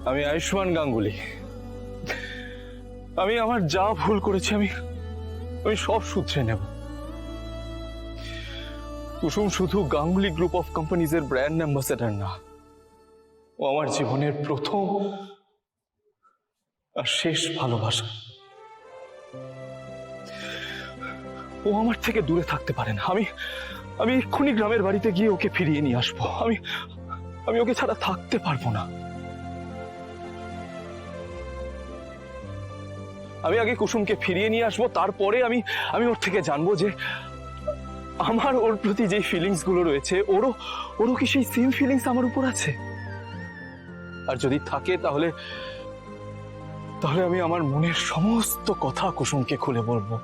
আমি আয়ুষ্মান গাঙ্গুলি। আমি আমার যা ভুল করেছি আমি সব শুধরে নেব। কুসুম শুধু গাঙ্গুলি গ্রুপ অফ কোম্পানিজ এর ব্র্যান্ড অ্যাম্বাসেডর না, ও আমার জীবনের প্রথম আর শেষ ভালোবাসা। ও আমার থেকে দূরে থাকতে পারে না। আমি এক্ষুনি গ্রামের বাড়িতে গিয়ে ওকে ফিরিয়ে নিয়ে আসবো। আমি ওকে ছাড়া থাকতে পারবো না। আমি আগে কুসুমকে ফিরিয়ে নিয়ে আসবো, তারপরে আমি ওর থেকে জানবো যে আমার ওর প্রতি যে ফিলিংস গুলো রয়েছে ওরও কি সেই সেম ফিলিংস আমার উপর আছে। আর যদি থাকে তাহলে আমি আমার মনের সমস্ত কথা কুসুমকে খুলে বলবো।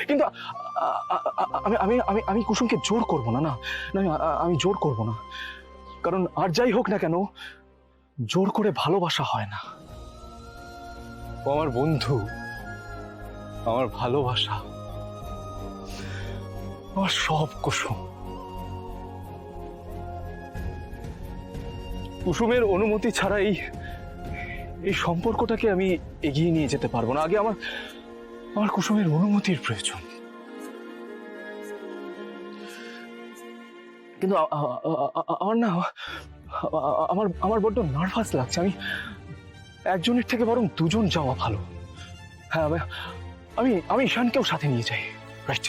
কিন্তু আমি কুসুমকে জোর করবো না। আমি জোর করবো না, কারণ আর যাই হোক না কেন জোর করে ভালোবাসা হয় না। ও আমার বন্ধু, আমার ভালোবাসা, আমার সব। কুসুমের অনুমতি ছাড়া এই সম্পর্কটাকে আমি এগিয়ে নিয়ে যেতে পারবো না। আগে আমার কুসুমের অনুমতির প্রয়োজন। কিন্তু আমার না আমার বড্ড নার্ভাস লাগছে। একজনের থেকে বরং দুজন যাওয়া ভালো। হ্যাঁ, আমি ঈশানকেও সাথে নিয়ে যাই। রাইট।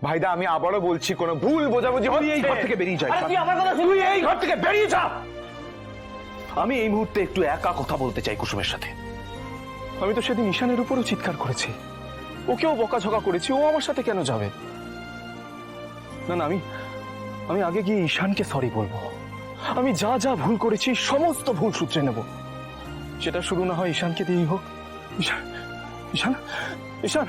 ভাইদা, আমি আবারও বলছি, কোনো ভুল বোঝাবুঝি হচ্ছে। এই ঘর থেকে বেরিয়ে যাই। তুই আমার কথা শুনুই, এই ঘর থেকে বেরিয়ে যা। আমি এই মুহূর্তে একটু একা কথা বলতে চাই কুসুমের সাথে। আমি তো সেদিন ঈশানের উপরও চিৎকার করেছি, ওকেও বকাঝকা করেছি। ও আমার সাথে কেন যাবে? না, আমি আগে গিয়ে ঈশানকে সরি বলবো। আমি যা যা ভুল করেছি সমস্ত ভুল শুধরে নেব। সেটা শুরু না হয় ঈশানকে দিয়েই হোক। ঈশান, ঈশান, ঈশান।